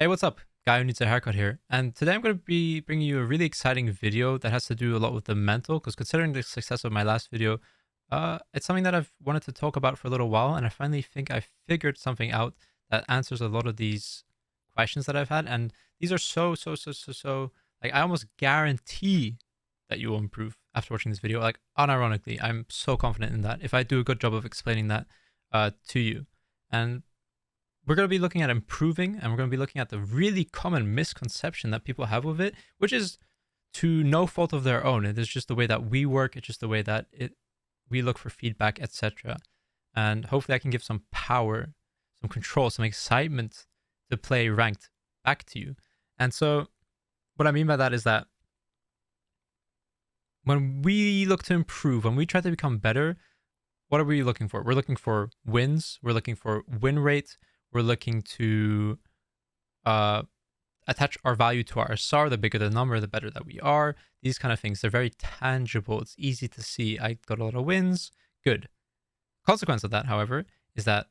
Hey, what's up? Guy who needs a haircut here. And today I'm going to be bringing you a really exciting video that has to do a lot with the mental, because considering the success of my last video, it's something that I've wanted to talk about for a little while, and I finally think I figured something out that answers a lot of these questions that I've had. And these are so, like, I almost guarantee that you will improve after watching this video. Like, unironically, I'm so confident in that if I do a good job of explaining that to you. And we're going to be looking at improving, and we're going to be looking at the really common misconception that people have with it, which is to no fault of their own. It is just the way that we work. It's just the way that we look for feedback, etc. And hopefully I can give some power, some control, some excitement to play ranked back to you. And so what I mean by that is that when we look to improve, when we try to become better, what are we looking for? We're looking for wins. We're looking for win rate. We're looking to attach our value to our SR. The bigger the number, the better that we are. These kind of things, they're very tangible. It's easy to see. I got a lot of wins. Good. Consequence of that, however, is that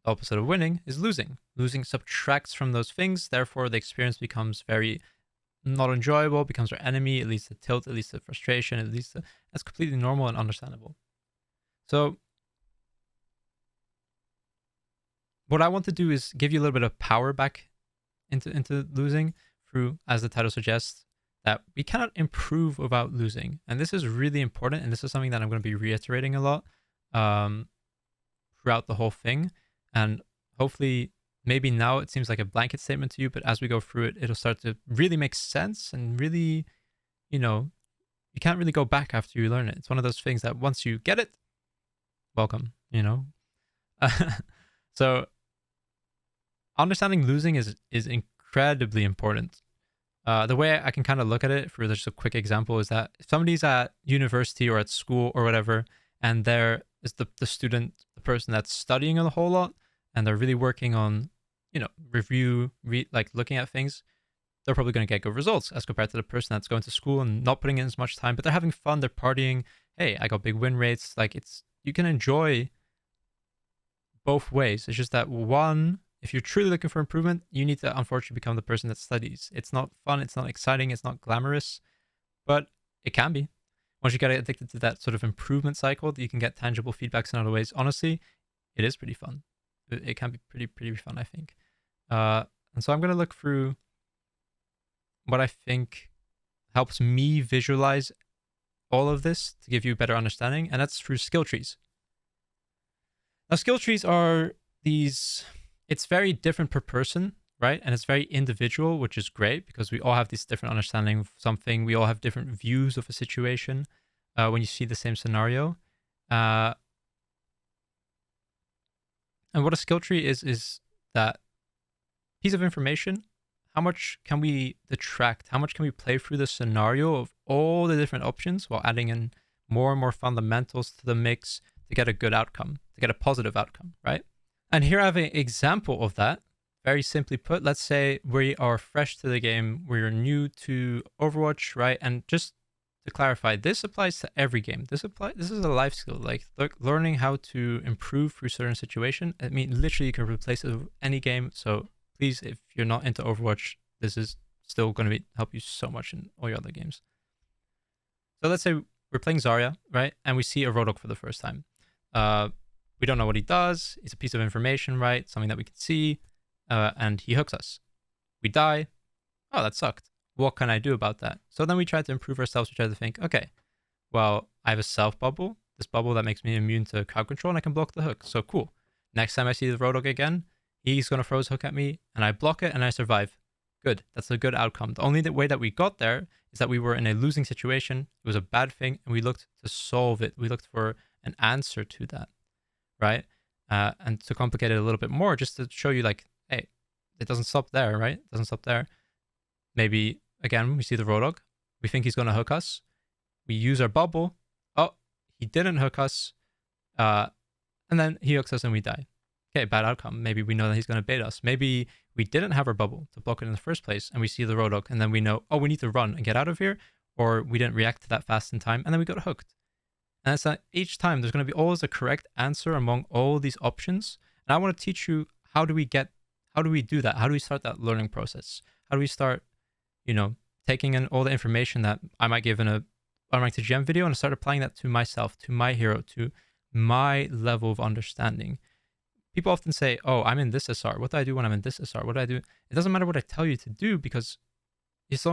the opposite of winning is losing. Losing subtracts from those things. Therefore, the experience becomes very not enjoyable, becomes our enemy. It leads to tilt. It leads to frustration. It leads to... That's completely normal and understandable. So what I want to do is give you a little bit of power back into losing through, as the title suggests, that we cannot improve without losing. And this is really important, and this is something that I'm going to be reiterating a lot throughout the whole thing. And hopefully, maybe now it seems like a blanket statement to you, but as we go through it, it'll start to really make sense and really, you can't really go back after you learn it. It's one of those things that once you get it, welcome, So understanding losing is incredibly important. The way I can kind of look at it, for just a quick example, is that if somebody's at university or at school or whatever, and there is the student, the person that's studying a whole lot, and they're really working on, looking at things, they're probably going to get good results as compared to the person that's going to school and not putting in as much time, but they're having fun, they're partying. Hey, I got big win rates. Like, you can enjoy both ways. It's just that one, if you're truly looking for improvement, you need to unfortunately become the person that studies. It's not fun, it's not exciting, it's not glamorous, but it can be. Once you get addicted to that sort of improvement cycle, you can get tangible feedbacks in other ways. Honestly, it is pretty fun. It can be pretty fun, I think. And so I'm going to look through what I think helps me visualize all of this to give you a better understanding, and that's through skill trees. Now, skill trees are these... It's very different per person, right? And it's very individual, which is great because we all have this different understanding of something. We all have different views of a situation when you see the same scenario. And what a skill tree is that piece of information. How much can we detract? How much can we play through the scenario of all the different options while adding in more and more fundamentals to the mix to get a good outcome, to get a positive outcome, right? And here I have an example of that. Very simply put, let's say we are fresh to the game. We're new to Overwatch, right? And just to clarify, this applies to every game. This is a life skill, like learning how to improve through certain situation. I mean, literally you can replace it with any game. So please, if you're not into Overwatch, this is still going to help you so much in all your other games. So let's say we're playing Zarya, right? And we see a Roadhog for the first time. We don't know what he does. It's a piece of information, right? Something that we can see. And he hooks us. We die. Oh, that sucked. What can I do about that? So then we try to improve ourselves. We try to think, okay, well, I have a self bubble. This bubble that makes me immune to crowd control, and I can block the hook. So cool. Next time I see the Roadhog again, he's going to throw his hook at me, and I block it, and I survive. Good. That's a good outcome. The only way that we got there is that we were in a losing situation. It was a bad thing, and we looked to solve it. We looked for an answer to that. Right? And to complicate it a little bit more, just to show you, like, hey, it doesn't stop there, right? It doesn't stop there. Maybe, again, we see the Roadhog. We think he's going to hook us. We use our bubble. Oh, he didn't hook us. And then he hooks us and we die. Okay, bad outcome. Maybe we know that he's going to bait us. Maybe we didn't have our bubble to block it in the first place, and we see the Roadhog, and then we know, oh, we need to run and get out of here, or we didn't react to that fast in time, and then we got hooked. And it's that each time there's going to be always a correct answer among all these options. And I want to teach you how do we get how do we do that? How do we start that learning process? How do we start, taking in all the information that I might give in a unranked to GM video and start applying that to myself, to my hero, to my level of understanding? People often say, oh, I'm in this SR. What do I do when I'm in this SR? What do I do? It doesn't matter what I tell you to do, because if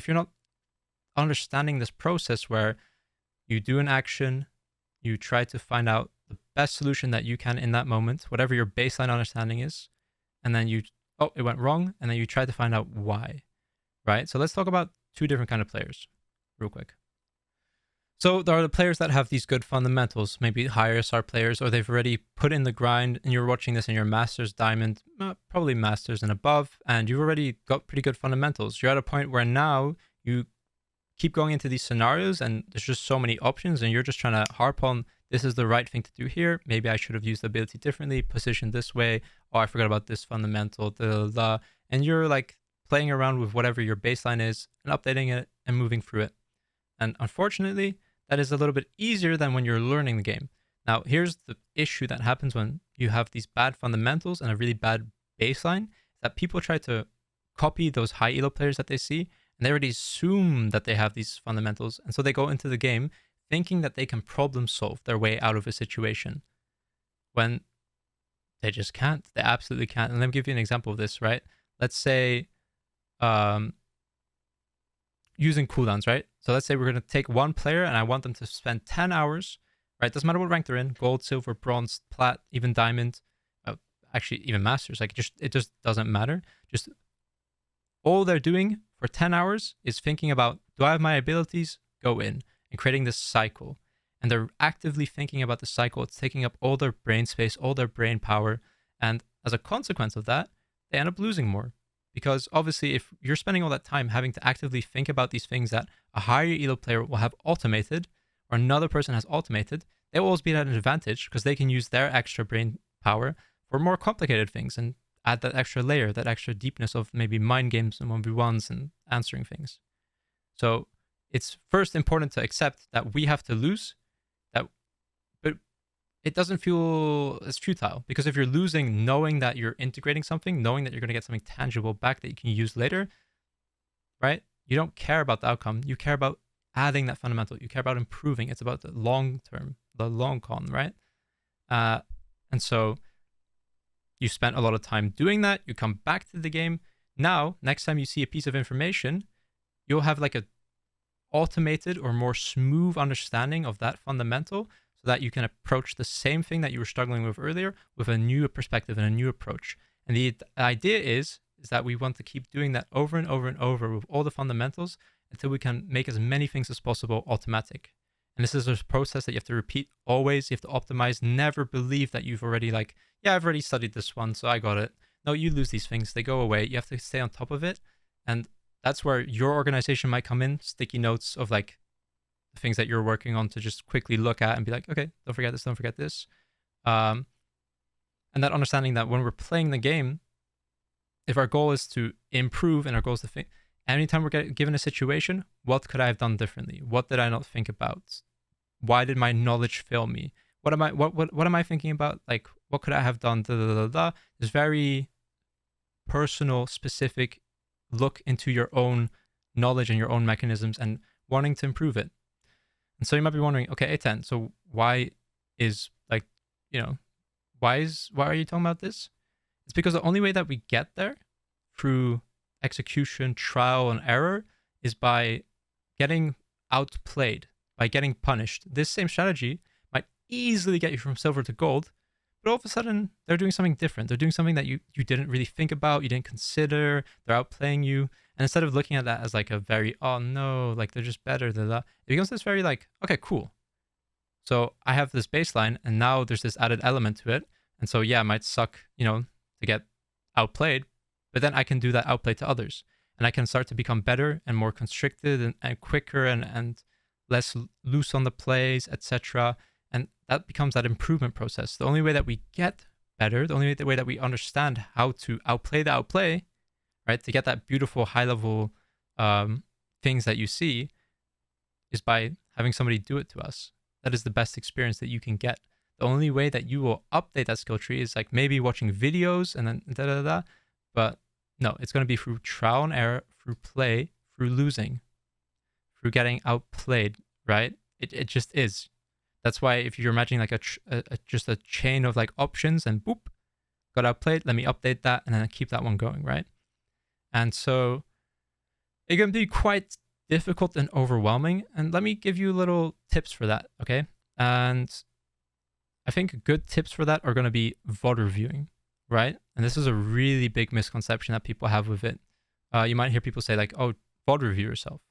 you're not understanding this process where you do an action, you try to find out the best solution that you can in that moment, whatever your baseline understanding is, and then it went wrong, and then you try to find out why, right? So let's talk about two different kind of players real quick. So there are the players that have these good fundamentals, maybe higher SR players, or they've already put in the grind, and you're watching this in your Masters Diamond, probably Masters and above, and you've already got pretty good fundamentals. You're at a point where now you keep going into these scenarios, and there's just so many options, and you're just trying to harp on, this is the right thing to do here. Maybe I should have used the ability differently, positioned this way. Oh, I forgot about this fundamental, and you're like playing around with whatever your baseline is and updating it and moving through it. And unfortunately, that is a little bit easier than when you're learning the game. Now, here's the issue that happens when you have these bad fundamentals and a really bad baseline, that people try to copy those high elo players that they see, and they already assume that they have these fundamentals. And so they go into the game thinking that they can problem solve their way out of a situation, when they just can't. They absolutely can't. And let me give you an example of this, right? Let's say, using cooldowns, right? So let's say we're going to take one player and I want them to spend 10 hours, right? Doesn't matter what rank they're in, gold, silver, bronze, plat, even diamond, actually even masters, like it just doesn't matter. Just all they're doing for 10 hours is thinking about, do I have my abilities? Go in, and creating this cycle. And they're actively thinking about the cycle. It's taking up all their brain space, all their brain power. And as a consequence of that, they end up losing more. Because obviously, if you're spending all that time having to actively think about these things that a higher elo player will have automated, or another person has automated, they will always be at an advantage because they can use their extra brain power for more complicated things and add that extra layer, that extra deepness of maybe mind games and 1v1s and answering things. So it's first important to accept that we have to lose, but it doesn't feel as futile, because if you're losing knowing that you're integrating something, knowing that you're going to get something tangible back that you can use later, right? You don't care about the outcome. You care about adding that fundamental. You care about improving. It's about the long term, the long con, right? And so you spent a lot of time doing that. You come back to the game. Now, next time you see a piece of information, you'll have like a automated or more smooth understanding of that fundamental, so that you can approach the same thing that you were struggling with earlier with a new perspective and a new approach. And the idea is that we want to keep doing that over and over and over with all the fundamentals until we can make as many things as possible automatic. And this is a process that you have to repeat always. You have to optimize. Never believe that you've already I've already studied this one, so I got it. No, you lose these things. They go away. You have to stay on top of it. And that's where your organization might come in. Sticky notes of like the things that you're working on to just quickly look at and be like, okay, don't forget this, don't forget this. And that understanding that when we're playing the game, if our goal is to improve and our goal is to think, anytime we're given a situation, what could I have done differently? What did I not think about? Why did my knowledge fail me? What am I thinking about? Like, what could I have done? There's very personal, specific look into your own knowledge and your own mechanisms and wanting to improve it. And so you might be wondering, okay, A10, so why is why are you talking about this? It's because the only way that we get there through execution, trial, and error is by getting outplayed, by getting punished. This same strategy might easily get you from silver to gold, but all of a sudden they're doing something different. They're doing something that you didn't really think about, you didn't consider. They're outplaying you. And instead of looking at that as like a very, oh no, like they're just better, it becomes this very like, okay, cool. So I have this baseline and now there's this added element to it. And so yeah, it might suck, to get outplayed, but then I can do that outplay to others. And I can start to become better and more constricted and quicker and less loose on the plays, etc. And that becomes that improvement process. The only way that we get better, the only way that we understand how to outplay the outplay, right, to get that beautiful high-level things that you see, is by having somebody do it to us. That is the best experience that you can get. The only way that you will update that skill tree is like maybe watching videos and then da da da. But no, it's going to be through trial and error, through play, through losing, through getting outplayed, right? It just is. That's why if you're imagining like just a chain of like options and boop, got outplayed, let me update that and then keep that one going, right? And so it can be quite difficult and overwhelming. And let me give you little tips for that, okay? And I think good tips for that are going to be VOD reviewing, right? And this is a really big misconception that people have with it. You might hear people say like, oh, VOD review yourself,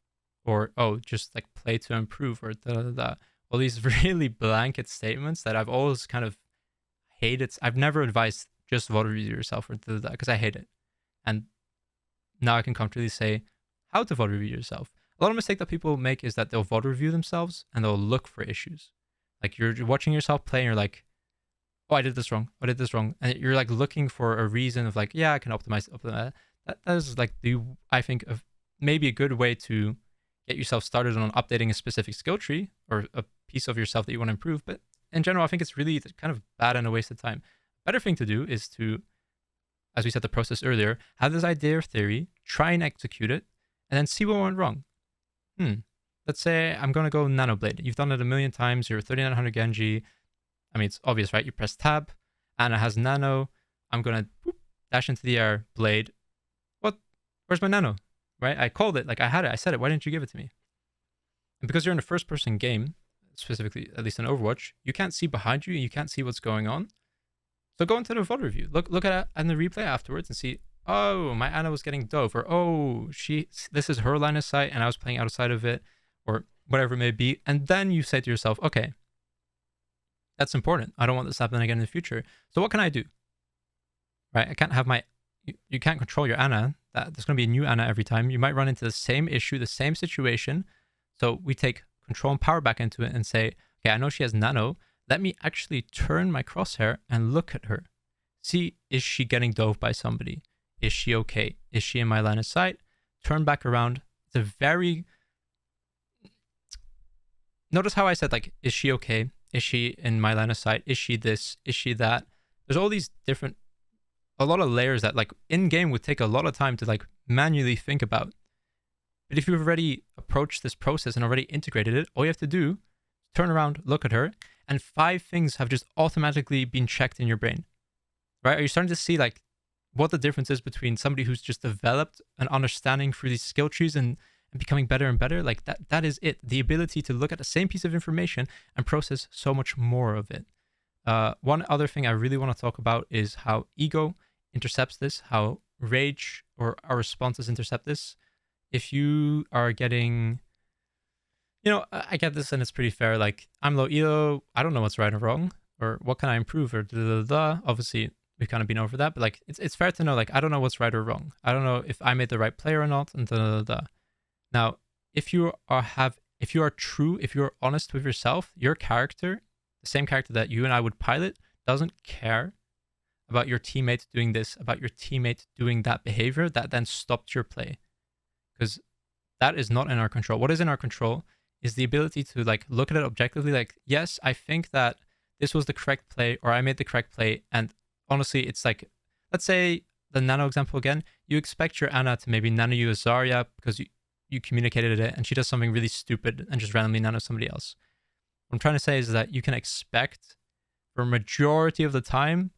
or oh, just like play to improve, or da da da. All these really blanket statements that I've always kind of hated. I've never advised just VOD review yourself or da da da because I hate it. And now I can comfortably say how to VOD review yourself. A lot of mistake that people make is that they'll VOD review themselves and they'll look for issues. Like you're watching yourself play and you're like, oh, I did this wrong. I did this wrong. And you're like looking for a reason of like, yeah, I can optimize that. That is like I think of maybe a good way to get yourself started on updating a specific skill tree or a piece of yourself that you want to improve. But in general, I think it's really kind of bad and a waste of time. Better thing to do is to, as we said the process earlier, have this idea or theory, try and execute it, and then see what went wrong. Let's say I'm going to go Nanoblade. You've done it a million times. You're 3900 Genji. I mean, it's obvious, right? You press tab, and it has Nano. I'm going to dash into the air, Blade. What? Where's my Nano? Right? I called it. Like, I had it. I said it. Why didn't you give it to me? And because you're in a first-person game, specifically, at least in Overwatch, you can't see behind you. You can't see what's going on. So go into the VOD review. Look at it in the replay afterwards and see, oh, my Ana was getting dove, or oh, this is her line of sight and I was playing outside of it, or whatever it may be. And then you say to yourself, okay, that's important. I don't want this happening again in the future. So what can I do? Right? I can't have you can't control your Ana. There's going to be a new Ana every time. You might run into the same issue, the same situation. So we take control and power back into it and say, okay, I know she has Nano. Let me actually turn my crosshair and look at her. See, is she getting dove by somebody? Is she okay? Is she in my line of sight? Turn back around. It's a very... Notice how I said, like, is she okay? Is she in my line of sight? Is she this? Is she that? There's all these different... A lot of layers that, like, in-game would take a lot of time to, like, manually think about. But if you've already approached this process and already integrated it, all you have to do, turn around, look at her, and 5 things have just automatically been checked in your brain, right? Are you starting to see like what the difference is between somebody who's just developed an understanding through these skill trees and becoming better and better? Like that is it. The ability to look at the same piece of information and process so much more of it. One other thing I really want to talk about is how ego intercepts this, how rage or our responses intercept this. If you are getting... I get this and it's pretty fair. Like, I'm low elo, I don't know what's right or wrong, or what can I improve, or da da da. Obviously, we've kind of been over that, but like, it's fair to know, like, I don't know what's right or wrong. I don't know if I made the right play or not, and da da da. Now, if you are true, if you're honest with yourself, your character, the same character that you and I would pilot, doesn't care about your teammate doing this, about your teammate doing that behavior that then stopped your play, because that is not in our control. What is in our control is the ability to like look at it objectively, like, yes, I think that this was the correct play, or I made the correct play. And honestly, it's like, let's say the Nano example again, you expect your Ana to maybe nano you a Zarya because you communicated it and she does something really stupid and just randomly nano somebody else. What I'm trying to say is that you can expect for a majority of the time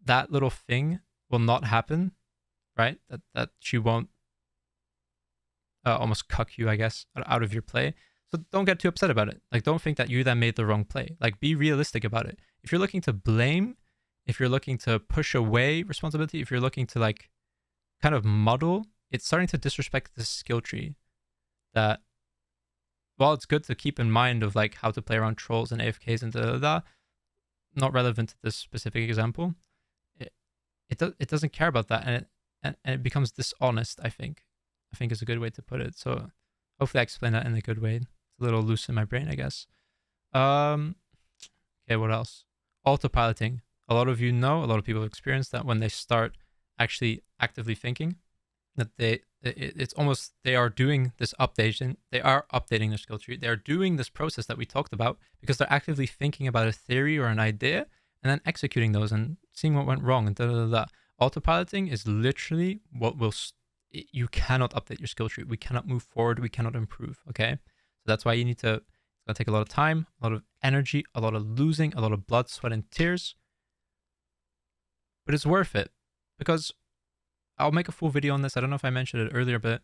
that little thing will not happen, right? That she won't almost cuck you, I guess, out of your play. So don't get too upset about it. Like, don't think that you then made the wrong play. Like, be realistic about it. If you're looking to blame, if you're looking to push away responsibility, if you're looking to like kind of muddle, it's starting to disrespect the skill tree. That, while it's good to keep in mind of like how to play around trolls and AFKs and da, not relevant to this specific example, it doesn't care about that, and it becomes dishonest, I think is a good way to put it. So hopefully I explained that in a good way. It's a little loose in my brain, I guess. Okay, what else? Autopiloting. A lot of you know, a lot of people have experienced that when they start actually actively thinking, that it's almost they are doing this updation. They are updating their skill tree. They are doing this process that we talked about because they're actively thinking about a theory or an idea and then executing those and seeing what went wrong and da da da. Autopiloting is literally what will. You cannot update your skill tree. We cannot move forward. We cannot improve. Okay, so that's why you need to. It's gonna take a lot of time, a lot of energy, a lot of losing, a lot of blood, sweat, and tears. But it's worth it because I'll make a full video on this. I don't know if I mentioned it earlier, but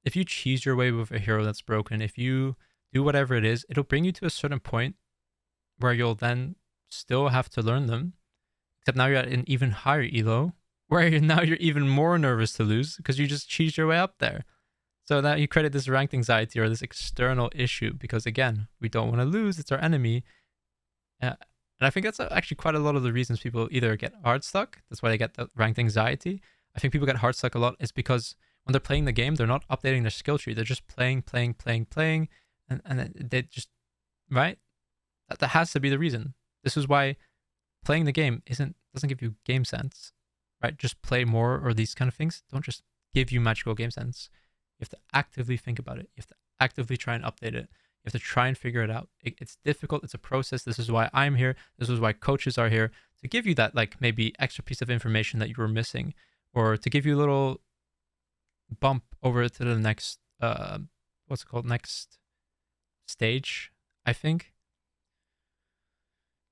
if you cheese your way with a hero that's broken, if you do whatever it is, it'll bring you to a certain point where you'll then still have to learn them. Except now you're at an even higher elo, where now you're even more nervous to lose because you just cheesed your way up there. So now you credit this ranked anxiety or this external issue because, again, we don't want to lose. It's our enemy. And I think that's actually quite a lot of the reasons people either get hard stuck. That's why they get the ranked anxiety. I think people get hard stuck a lot is because when they're playing the game, they're not updating their skill tree. They're just playing. And they just, right? That has to be the reason. This is why playing the game doesn't give you game sense, right? Just play more or these kind of things don't just give you magical game sense. You have to actively think about it. You have to actively try and update it. You have to try and figure it out. It's difficult. It's a process. This is why I'm here. This is why coaches are here, to give you that like maybe extra piece of information that you were missing, or to give you a little bump over to the next, what's it called? Next stage, I think.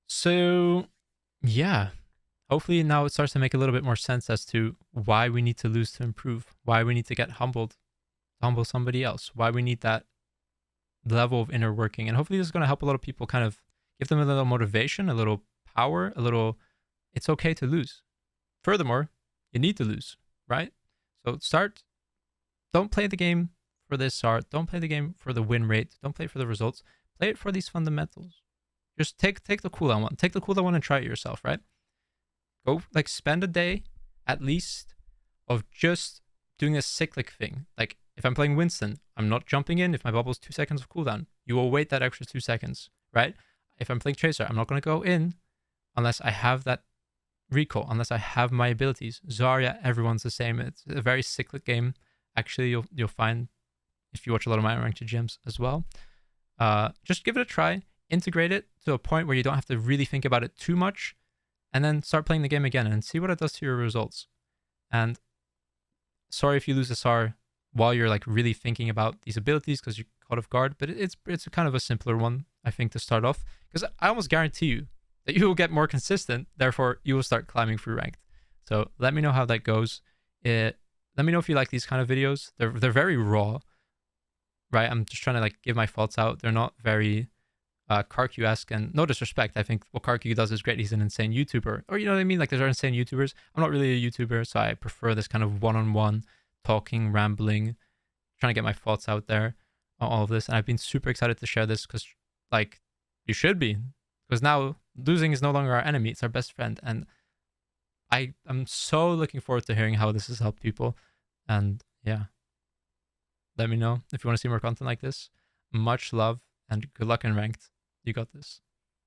So yeah, hopefully now it starts to make a little bit more sense as to why we need to lose to improve, why we need to get humbled, humble somebody else, why we need that level of inner working. And hopefully this is going to help a lot of people, kind of give them a little motivation, a little power, a little, it's okay to lose. Furthermore, you need to lose, right? So don't play the game for this art. Don't play the game for the win rate. Don't play it for the results. Play it for these fundamentals. Just take the cooldown one. Take the cooldown one and try it yourself, right? Go, like, spend a day at least of just doing a cyclic thing. Like, if I'm playing Winston, I'm not jumping in if my bubble's 2 seconds of cooldown. You will wait that extra 2 seconds, right? If I'm playing Tracer, I'm not going to go in unless I have that recall, unless I have my abilities. Zarya, everyone's the same. It's a very cyclic game. Actually, you'll find if you watch a lot of my ranked gyms as well. Just give it a try. Integrate it to a point where you don't have to really think about it too much, and then start playing the game again and see what it does to your results. And sorry if you lose SR while you're like really thinking about these abilities because you caught off guard, but it's a kind of a simpler one, I think, to start off, because I almost guarantee you that you will get more consistent, therefore you will start climbing through ranked. So let me know how that goes. Let me know if you like these kind of videos. They're very raw, right? I'm just trying to like give my thoughts out. They're not very Karku-esque, and no disrespect, I think what Karku does is great. He's an insane YouTuber, or you know what I mean? Like, there's insane YouTubers. I'm not really a YouTuber, so I prefer this kind of one-on-one talking, rambling, trying to get my thoughts out there on all of this. And I've been super excited to share this because, like, you should be, because now losing is no longer our enemy, it's our best friend. And I'm so looking forward to hearing how this has helped people. And yeah, let me know if you want to see more content like this. Much love and good luck in ranked. You got this.